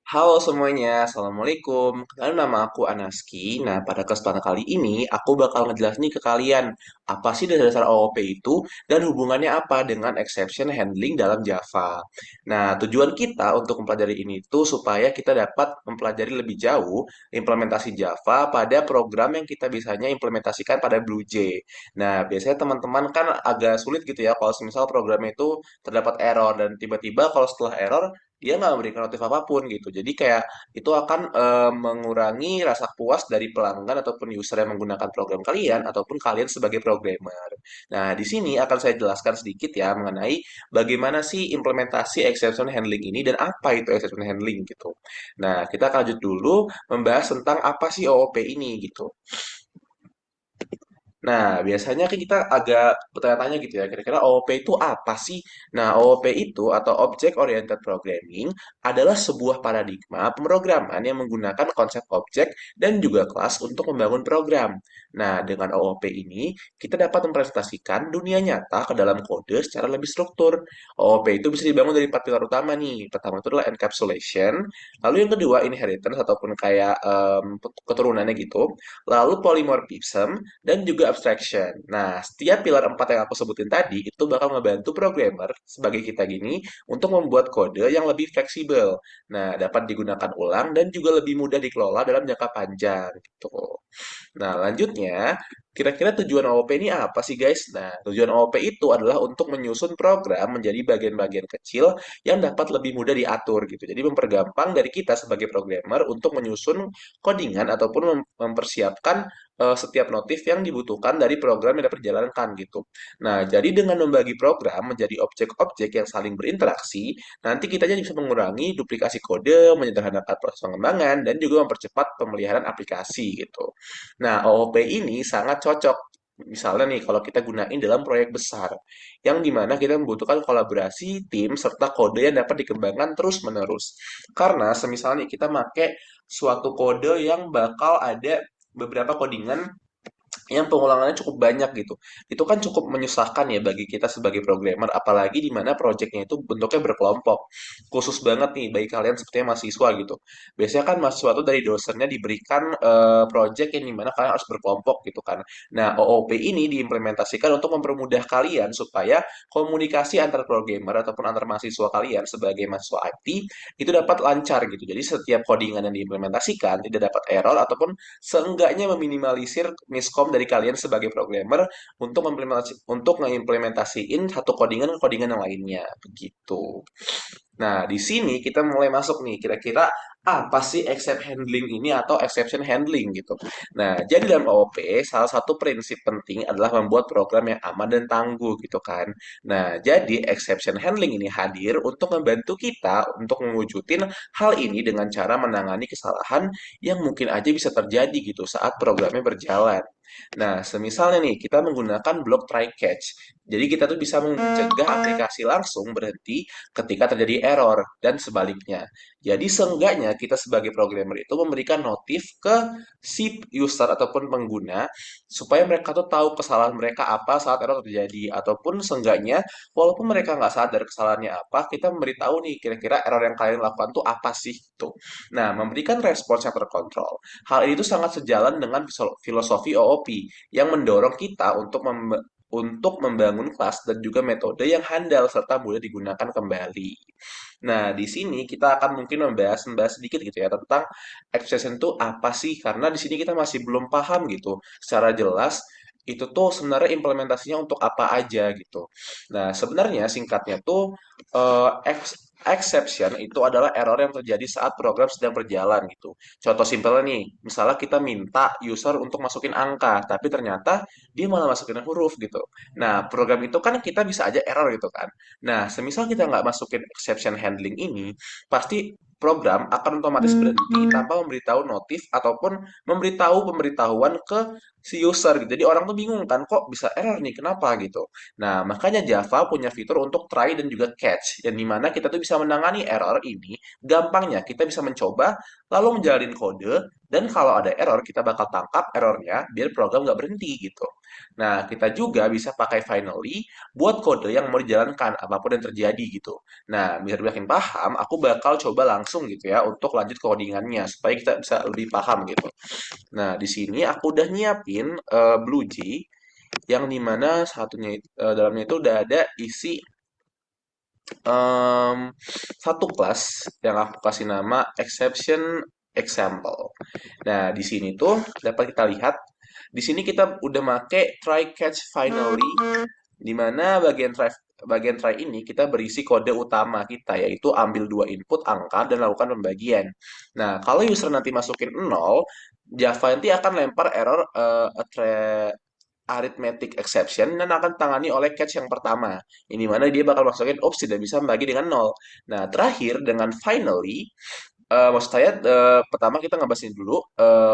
Halo semuanya, Assalamualaikum. Kenalin nama aku Anaski. Nah, pada kesempatan kali ini, aku bakal ngejelasin nih ke kalian apa sih dasar-dasar OOP itu dan hubungannya apa dengan exception handling dalam Java. Nah, tujuan kita untuk mempelajari ini tuh supaya kita dapat mempelajari lebih jauh implementasi Java pada program yang kita bisanya implementasikan pada BlueJ. Nah, biasanya teman-teman kan agak sulit gitu ya kalau misal programnya itu terdapat error dan tiba-tiba kalau setelah error dia nggak memberikan notif apapun gitu. Jadi kayak itu akan mengurangi rasa puas dari pelanggan ataupun user yang menggunakan program kalian ataupun kalian sebagai programmer. Nah, di sini akan saya jelaskan sedikit ya mengenai bagaimana sih implementasi exception handling ini dan apa itu exception handling gitu. Nah, kita akan lanjut dulu membahas tentang apa sih OOP ini gitu. Nah, biasanya kan kita agak bertanya-tanya gitu ya, kira-kira OOP itu apa sih? Nah, OOP itu atau Object Oriented Programming adalah sebuah paradigma pemrograman yang menggunakan konsep objek dan juga kelas untuk membangun program. Nah, dengan OOP ini, kita dapat mempresentasikan dunia nyata ke dalam kode secara lebih struktur. OOP itu bisa dibangun dari empat pilar utama nih. Pertama itu adalah encapsulation, lalu yang kedua inheritance ataupun kayak keturunannya gitu, lalu polymorphism, dan juga abstraction. Nah, setiap pilar empat yang aku sebutin tadi itu bakal ngebantu programmer sebagai kita gini untuk membuat kode yang lebih fleksibel. Nah, dapat digunakan ulang dan juga lebih mudah dikelola dalam jangka panjang gitu. Nah, lanjutnya, kira-kira tujuan OOP ini apa sih, guys? Nah, tujuan OOP itu adalah untuk menyusun program menjadi bagian-bagian kecil yang dapat lebih mudah diatur gitu. Jadi mempergampang dari kita sebagai programmer untuk menyusun codingan ataupun mempersiapkan setiap notif yang dibutuhkan dari program yang dapat dijalankan gitu. Nah, jadi dengan membagi program menjadi objek-objek yang saling berinteraksi, nanti kita jadi bisa mengurangi duplikasi kode, menyederhanakan proses pengembangan, dan juga mempercepat pemeliharaan aplikasi gitu. Nah, OOP ini sangat cocok. Misalnya nih, kalau kita gunain dalam proyek besar, yang dimana kita membutuhkan kolaborasi tim serta kode yang dapat dikembangkan terus-menerus. Karena semisal nih kita pakai suatu kode yang bakal ada beberapa codingan yang pengulangannya cukup banyak gitu. Itu kan cukup menyusahkan ya bagi kita sebagai programmer, apalagi di mana proyeknya itu bentuknya berkelompok. Khusus banget nih bagi kalian sepertinya mahasiswa gitu. Biasanya kan mahasiswa tuh dari dosennya diberikan project yang dimana kalian harus berkelompok gitu kan. Nah, OOP ini diimplementasikan untuk mempermudah kalian supaya komunikasi antar programmer ataupun antar mahasiswa kalian sebagai mahasiswa IT itu dapat lancar gitu. Jadi setiap codingan yang diimplementasikan tidak dapat error ataupun seenggaknya meminimalisir miskom dari kalian sebagai programmer untuk ngeimplementasiin satu codingan ke codingan yang lainnya begitu. Nah, di sini kita mulai masuk nih, kira-kira apa sih except handling ini atau exception handling gitu. Nah, jadi dalam OOP, salah satu prinsip penting adalah membuat program yang aman dan tangguh gitu kan. Nah, jadi exception handling ini hadir untuk membantu kita untuk mewujudin hal ini dengan cara menangani kesalahan yang mungkin aja bisa terjadi gitu saat programnya berjalan. Nah, semisalnya nih, kita menggunakan blok try catch. Jadi kita tuh bisa mencegah aplikasi langsung berhenti ketika terjadi error dan sebaliknya. Jadi seenggaknya kita sebagai programmer itu memberikan notif ke si user ataupun pengguna supaya mereka tuh tahu kesalahan mereka apa saat error terjadi ataupun seenggaknya walaupun mereka nggak sadar kesalahannya apa, kita memberitahu nih kira-kira error yang kalian lakukan tuh apa sih tuh. Nah, memberikan respons yang terkontrol. Hal ini tuh sangat sejalan dengan filosofi OOP yang mendorong kita untuk membangun kelas dan juga metode yang handal serta mudah digunakan kembali. Nah, di sini kita akan mungkin membahas sedikit gitu ya tentang expression itu apa sih? Karena di sini kita masih belum paham gitu secara jelas itu tuh sebenarnya implementasinya untuk apa aja gitu. Nah, sebenarnya singkatnya tuh eh, ex- exception itu adalah error yang terjadi saat program sedang berjalan gitu. Contoh simpelnya nih, misalnya kita minta user untuk masukin angka, tapi ternyata dia malah masukin huruf gitu. Nah, program itu kan kita bisa aja error gitu kan. Nah, semisal kita nggak masukin exception handling ini, pasti program akan otomatis berhenti tanpa memberitahu notif ataupun memberitahu pemberitahuan ke si user gitu. Jadi orang tuh bingung kan, kok bisa error nih, kenapa gitu. Nah, makanya Java punya fitur untuk try dan juga catch, yang dimana kita tuh bisa menangani error ini, gampangnya kita bisa mencoba, lalu menjalin kode, dan kalau ada error, kita bakal tangkap errornya, biar program nggak berhenti gitu. Nah, kita juga bisa pakai finally buat kode yang mau dijalankan apapun yang terjadi gitu. Nah, biar makin paham, aku bakal coba langsung gitu ya untuk lanjut codingannya supaya kita bisa lebih paham gitu. Nah, di sini aku udah nyiapin BlueJ yang dimana dalamnya itu udah ada isi em, satu kelas yang aku kasih nama exception example. Nah, di sini tuh dapat kita lihat, di sini kita udah make try catch finally, di mana bagian try ini kita berisi kode utama kita, yaitu ambil dua input angka dan lakukan pembagian. Nah, kalau user nanti masukin 0, Java nanti akan lempar error arithmetic exception dan akan ditangani oleh catch yang pertama. Ini mana dia bakal masukin, oops, tidak bisa membagi dengan 0. Nah, terakhir dengan finally, maksud saya pertama kita ngebahasin dulu,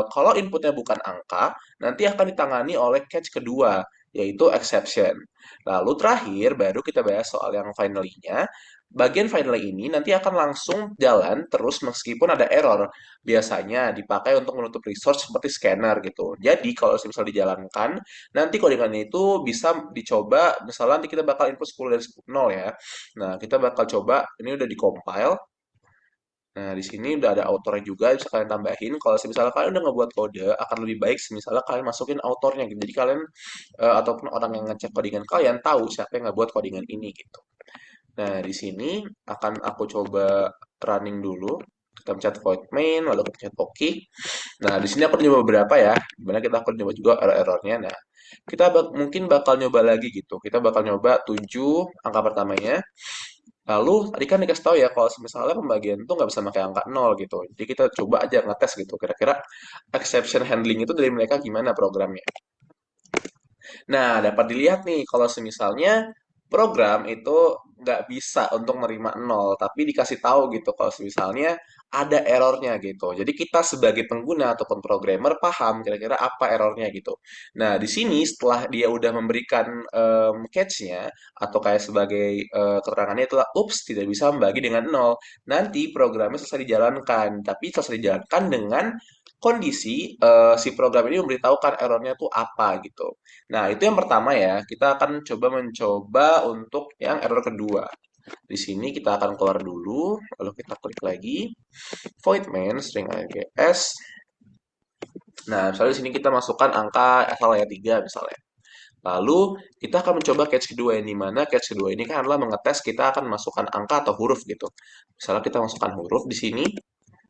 kalau inputnya bukan angka, nanti akan ditangani oleh catch kedua, yaitu exception. Lalu terakhir baru kita bahas soal yang finally-nya. Bagian finally ini nanti akan langsung jalan terus meskipun ada error. Biasanya dipakai untuk menutup resource seperti scanner gitu. Jadi kalau misal dijalankan, nanti codingannya itu bisa dicoba, misalnya nanti kita bakal input 10 dari 0 ya. Nah, kita bakal coba, ini udah di-compile. Nah, di sini udah ada autornya juga, bisa kalian tambahin. Kalau misalnya kalian udah ngebuat kode, akan lebih baik misalnya kalian masukin autornya gitu. Jadi kalian, ataupun orang yang ngecek codingan kalian tahu siapa yang ngebuat codingan ini gitu. Nah, di sini akan aku coba running dulu. Kita pencet void main, lalu kita pencet OK. Nah, di sini aku nyoba beberapa ya, dimana kita akan nyoba juga error-errornya. Nah, kita mungkin bakal nyoba lagi gitu. Kita bakal nyoba 7 angka pertamanya. Lalu tadi kan dikasih tahu ya kalau misalnya pembagian itu nggak bisa pakai angka 0 gitu. Jadi kita coba aja ngetes gitu. Kira-kira exception handling itu dari mereka gimana programnya. Nah, dapat dilihat nih kalau semisalnya program itu nggak bisa untuk menerima nol, tapi dikasih tahu gitu kalau misalnya ada errornya gitu. Jadi kita sebagai pengguna ataupun programmer paham kira-kira apa errornya gitu. Nah, di sini setelah dia udah memberikan catch-nya atau kayak sebagai keterangannya itulah ups tidak bisa membagi dengan nol. Nanti programnya selesai dijalankan, tapi selesai dijalankan dengan kondisi si program ini memberitahukan errornya tuh apa gitu. Nah, itu yang pertama ya. Kita akan mencoba untuk yang error kedua. Di sini kita akan keluar dulu, lalu kita klik lagi void main string args. Nah, misalnya di sini kita masukkan angka asal ya 3 misalnya. Lalu kita akan mencoba catch kedua yang dimana catch kedua ini kan adalah mengetes kita akan masukkan angka atau huruf gitu. Misalnya kita masukkan huruf di sini.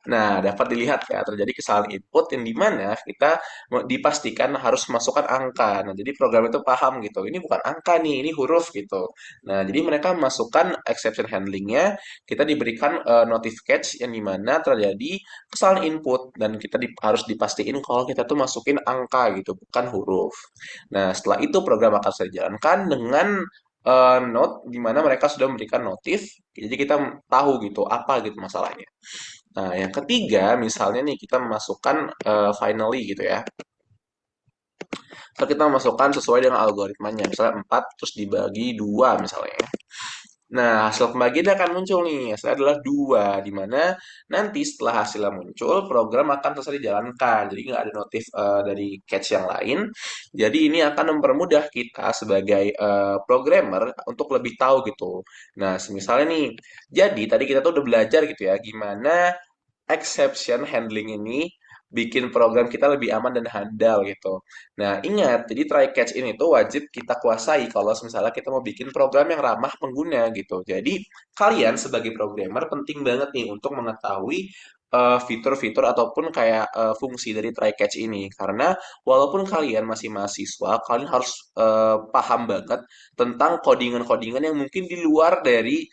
Nah, dapat dilihat ya, terjadi kesalahan input yang dimana kita dipastikan harus masukkan angka. Nah, jadi program itu paham gitu, ini bukan angka nih, ini huruf gitu. Nah, jadi mereka masukkan exception handlingnya, kita diberikan notif catch yang dimana terjadi kesalahan input, dan kita harus dipastikan kalau kita tuh masukin angka gitu, bukan huruf. Nah, setelah itu program akan saya jalankan dengan note di mana mereka sudah memberikan notif, jadi kita tahu gitu apa gitu masalahnya. Nah, yang ketiga, misalnya nih kita memasukkan finally gitu ya. Kalau kita memasukkan sesuai dengan algoritmanya, misalnya 4 terus dibagi 2 misalnya ya. Nah, hasil pembagian akan muncul nih. Hasilnya adalah 2, di mana nanti setelah hasilnya muncul, program akan selesai dijalankan. Jadi nggak ada notif dari catch yang lain. Jadi ini akan mempermudah kita sebagai programmer untuk lebih tahu gitu. Nah, misalnya nih, jadi tadi kita tuh udah belajar gitu ya, gimana exception handling ini bikin program kita lebih aman dan handal gitu. Nah, ingat, jadi try catch ini tuh wajib kita kuasai kalau misalnya kita mau bikin program yang ramah pengguna gitu. Jadi, kalian sebagai programmer penting banget nih untuk mengetahui fitur-fitur ataupun kayak fungsi dari try catch ini. Karena walaupun kalian masih mahasiswa, kalian harus paham banget tentang codingan-codingan yang mungkin di luar dari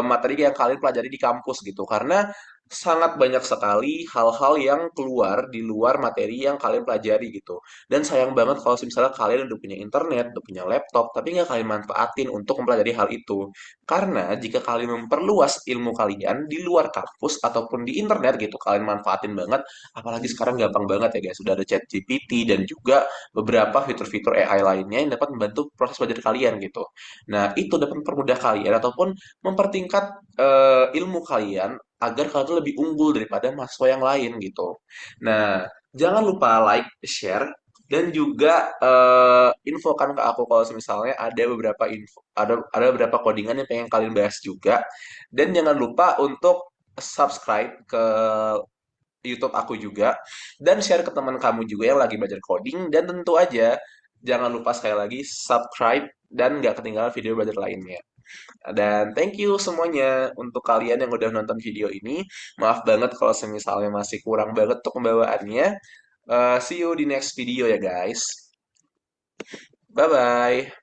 materi yang kalian pelajari di kampus gitu. Karena sangat banyak sekali hal-hal yang keluar di luar materi yang kalian pelajari gitu. Dan sayang banget kalau misalnya kalian udah punya internet, udah punya laptop, tapi nggak kalian manfaatin untuk mempelajari hal itu. Karena jika kalian memperluas ilmu kalian di luar kampus ataupun di internet gitu, kalian manfaatin banget. Apalagi sekarang gampang banget ya guys, sudah ada chat GPT dan juga beberapa fitur-fitur AI lainnya yang dapat membantu proses belajar kalian gitu. Nah, itu dapat mempermudah kalian ataupun mempertingkat ilmu kalian agar kalian tuh lebih unggul daripada mahasiswa yang lain gitu. Nah, jangan lupa like, share Dan juga infokan ke aku kalau misalnya ada beberapa ada beberapa codingan yang pengen kalian bahas juga. Dan jangan lupa untuk subscribe ke YouTube aku juga dan share ke teman kamu juga yang lagi belajar coding dan tentu aja jangan lupa sekali lagi subscribe dan nggak ketinggalan video belajar lainnya. Dan thank you semuanya untuk kalian yang udah nonton video ini. Maaf banget kalau misalnya masih kurang banget untuk pembawaannya. See you di next video ya guys. Bye bye.